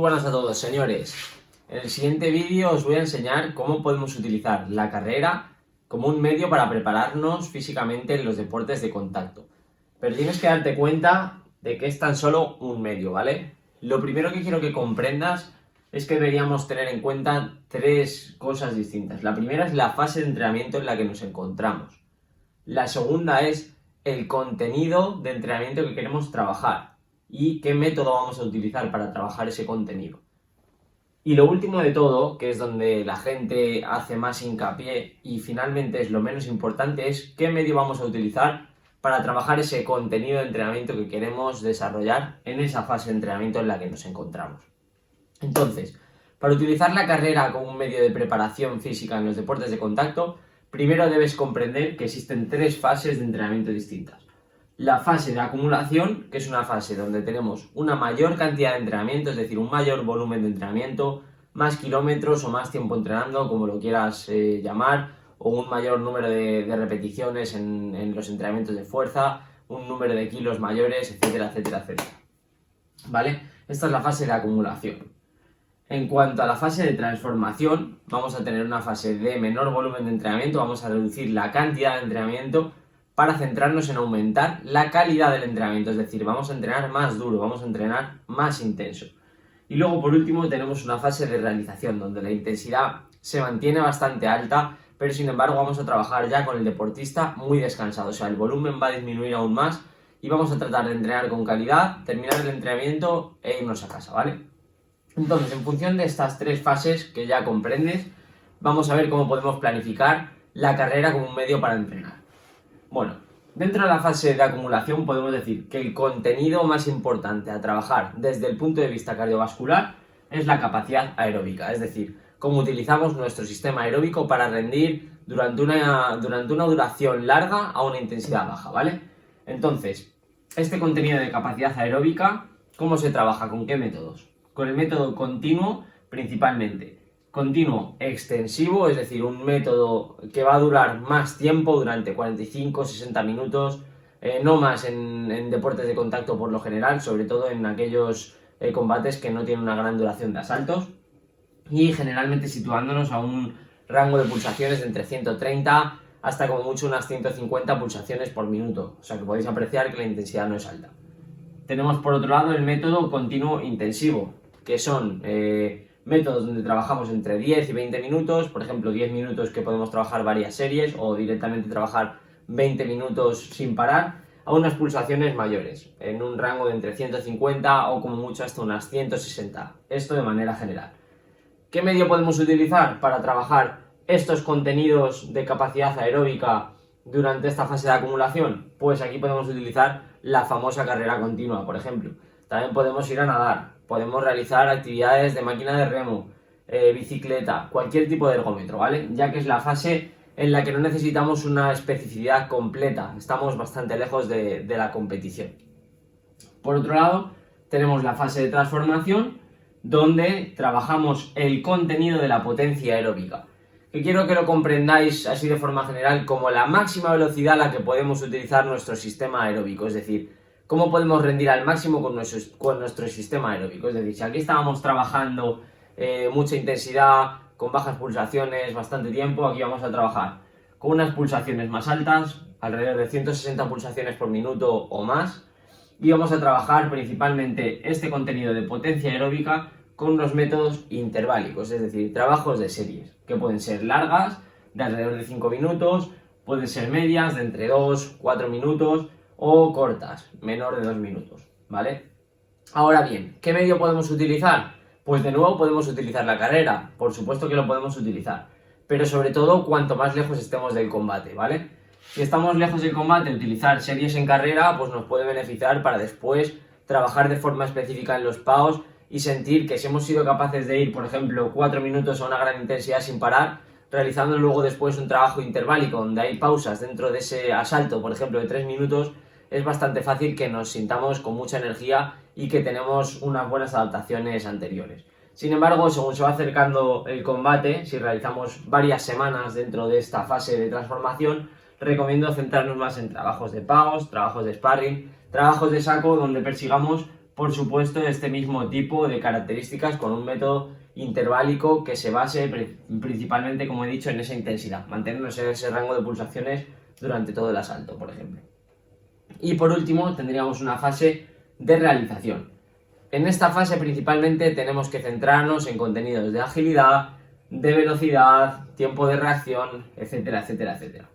buenas a todos, señores. En el siguiente vídeo os voy a enseñar cómo podemos utilizar la carrera como un medio para prepararnos físicamente en los deportes de contacto. Pero tienes que darte cuenta de que es tan solo un medio, ¿vale? Lo primero que quiero que comprendas es que deberíamos tener en cuenta tres cosas distintas. La primera es la fase de entrenamiento en la que nos encontramos. La segunda es el contenido de entrenamiento que queremos trabajar y qué método vamos a utilizar para trabajar ese contenido. Y lo último de todo, que es donde la gente hace más hincapié y finalmente es lo menos importante, es qué medio vamos a utilizar para trabajar ese contenido de entrenamiento que queremos desarrollar en esa fase de entrenamiento en la que nos encontramos. Entonces, para utilizar la carrera como un medio de preparación física en los deportes de contacto, primero debes comprender que existen tres fases de entrenamiento distintas. La fase de acumulación, que es una fase donde tenemos una mayor cantidad de entrenamiento, es decir, un mayor volumen de entrenamiento, más kilómetros o más tiempo entrenando, como lo quieras llamar, o un mayor número de repeticiones en los entrenamientos de fuerza, un número de kilos mayores, etcétera, etcétera, etcétera. ¿Vale? Esta es la fase de acumulación. En cuanto a la fase de transformación, vamos a tener una fase de menor volumen de entrenamiento, vamos a reducir la cantidad de entrenamiento para centrarnos en aumentar la calidad del entrenamiento, es decir, vamos a entrenar más duro, vamos a entrenar más intenso. Y luego, por último, tenemos una fase de realización, donde la intensidad se mantiene bastante alta, pero sin embargo vamos a trabajar ya con el deportista muy descansado, o sea, el volumen va a disminuir aún más y vamos a tratar de entrenar con calidad, terminar el entrenamiento e irnos a casa, ¿vale? Entonces, en función de estas tres fases que ya comprendes, vamos a ver cómo podemos planificar la carrera como un medio para entrenar. Bueno, dentro de la fase de acumulación podemos decir que el contenido más importante a trabajar desde el punto de vista cardiovascular es la capacidad aeróbica, es decir, cómo utilizamos nuestro sistema aeróbico para rendir durante una duración larga a una intensidad baja, ¿vale? Entonces, este contenido de capacidad aeróbica, ¿cómo se trabaja? ¿Con qué métodos? Con el método continuo principalmente. Continuo extensivo, es decir, un método que va a durar más tiempo, durante 45-60 minutos, no más en deportes de contacto por lo general, sobre todo en aquellos combates que no tienen una gran duración de asaltos, y generalmente situándonos a un rango de pulsaciones de entre 130 hasta como mucho unas 150 pulsaciones por minuto, o sea que podéis apreciar que la intensidad no es alta. Tenemos por otro lado el método continuo intensivo, que son métodos donde trabajamos entre 10 y 20 minutos, por ejemplo 10 minutos que podemos trabajar varias series o directamente trabajar 20 minutos sin parar a unas pulsaciones mayores, en un rango de entre 150 o como mucho hasta unas 160, esto de manera general. ¿Qué medio podemos utilizar para trabajar estos contenidos de capacidad aeróbica durante esta fase de acumulación? Pues aquí podemos utilizar la famosa carrera continua, por ejemplo. También podemos ir a nadar, podemos realizar actividades de máquina de remo, bicicleta, cualquier tipo de ergómetro, ¿vale? Ya que es la fase en la que no necesitamos una especificidad completa, estamos bastante lejos de la competición. Por otro lado, tenemos la fase de transformación, donde trabajamos el contenido de la potencia aeróbica, que quiero que lo comprendáis así de forma general como la máxima velocidad a la que podemos utilizar nuestro sistema aeróbico, es decir, cómo podemos rendir al máximo con nuestro sistema aeróbico. Es decir, si aquí estábamos trabajando mucha intensidad, con bajas pulsaciones, bastante tiempo, aquí vamos a trabajar con unas pulsaciones más altas, alrededor de 160 pulsaciones por minuto o más, y vamos a trabajar principalmente este contenido de potencia aeróbica con unos métodos interválicos, es decir, trabajos de series, que pueden ser largas, de alrededor de 5 minutos, pueden ser medias, de entre 2-4 minutos, o cortas, menor de 2 minutos, ¿vale? Ahora bien, ¿qué medio podemos utilizar? Pues de nuevo podemos utilizar la carrera, por supuesto que lo podemos utilizar, pero sobre todo cuanto más lejos estemos del combate, ¿vale? Si estamos lejos del combate, utilizar series en carrera pues nos puede beneficiar para después trabajar de forma específica en los PAOs y sentir que si hemos sido capaces de ir, por ejemplo, 4 minutos a una gran intensidad sin parar, realizando luego después un trabajo interválico donde hay pausas dentro de ese asalto, por ejemplo, de 3 minutos, es bastante fácil que nos sintamos con mucha energía y que tenemos unas buenas adaptaciones anteriores. Sin embargo, según se va acercando el combate, si realizamos varias semanas dentro de esta fase de transformación, recomiendo centrarnos más en trabajos de PAOs, trabajos de sparring, trabajos de saco donde persigamos por supuesto, este mismo tipo de características con un método interválico que se base principalmente, como he dicho, en esa intensidad, mantenernos en ese rango de pulsaciones durante todo el asalto, por ejemplo. Y por último, tendríamos una fase de realización. En esta fase principalmente tenemos que centrarnos en contenidos de agilidad, de velocidad, tiempo de reacción, etcétera, etcétera, etcétera.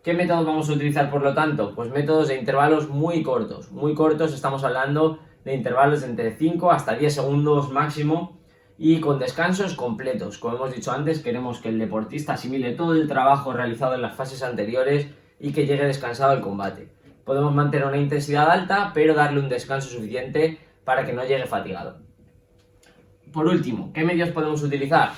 ¿Qué métodos vamos a utilizar por lo tanto? Pues métodos de intervalos muy cortos. Muy cortos, estamos hablando de intervalos de entre 5 hasta 10 segundos máximo y con descansos completos. Como hemos dicho antes, queremos que el deportista asimile todo el trabajo realizado en las fases anteriores y que llegue descansado al combate. Podemos mantener una intensidad alta, pero darle un descanso suficiente para que no llegue fatigado. Por último, ¿qué medios podemos utilizar?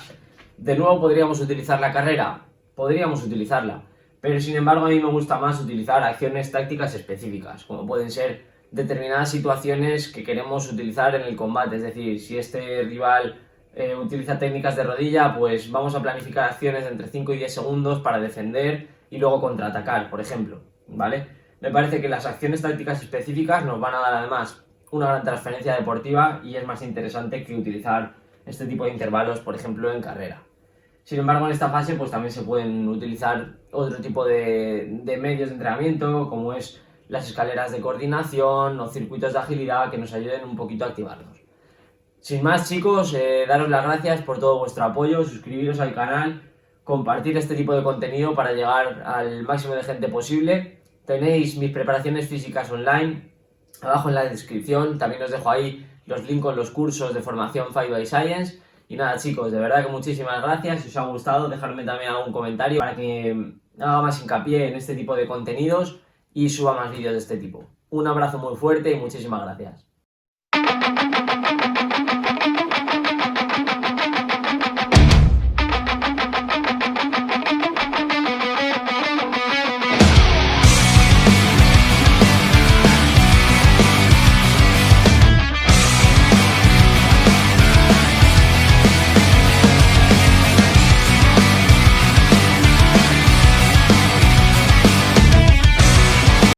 De nuevo, ¿podríamos utilizar la carrera? Podríamos utilizarla, pero sin embargo a mí me gusta más utilizar acciones tácticas específicas, como pueden ser determinadas situaciones que queremos utilizar en el combate. Es decir, si este rival utiliza técnicas de rodilla, pues vamos a planificar acciones de entre 5 y 10 segundos para defender y luego contraatacar, por ejemplo, ¿vale? Me parece que las acciones tácticas específicas nos van a dar además una gran transferencia deportiva y es más interesante que utilizar este tipo de intervalos, por ejemplo, en carrera. Sin embargo, en esta fase pues también se pueden utilizar otro tipo de medios de entrenamiento, como es las escaleras de coordinación o circuitos de agilidad que nos ayuden un poquito a activarnos. Sin más, chicos, daros las gracias por todo vuestro apoyo, suscribiros al canal, compartir este tipo de contenido para llegar al máximo de gente posible. Tenéis mis preparaciones físicas online abajo en la descripción, también os dejo ahí los links con los cursos de formación 5by Science. Y nada, chicos, de verdad que muchísimas gracias. Si os ha gustado, dejadme también algún comentario para que haga más hincapié en este tipo de contenidos y suba más vídeos de este tipo. Un abrazo muy fuerte y muchísimas gracias.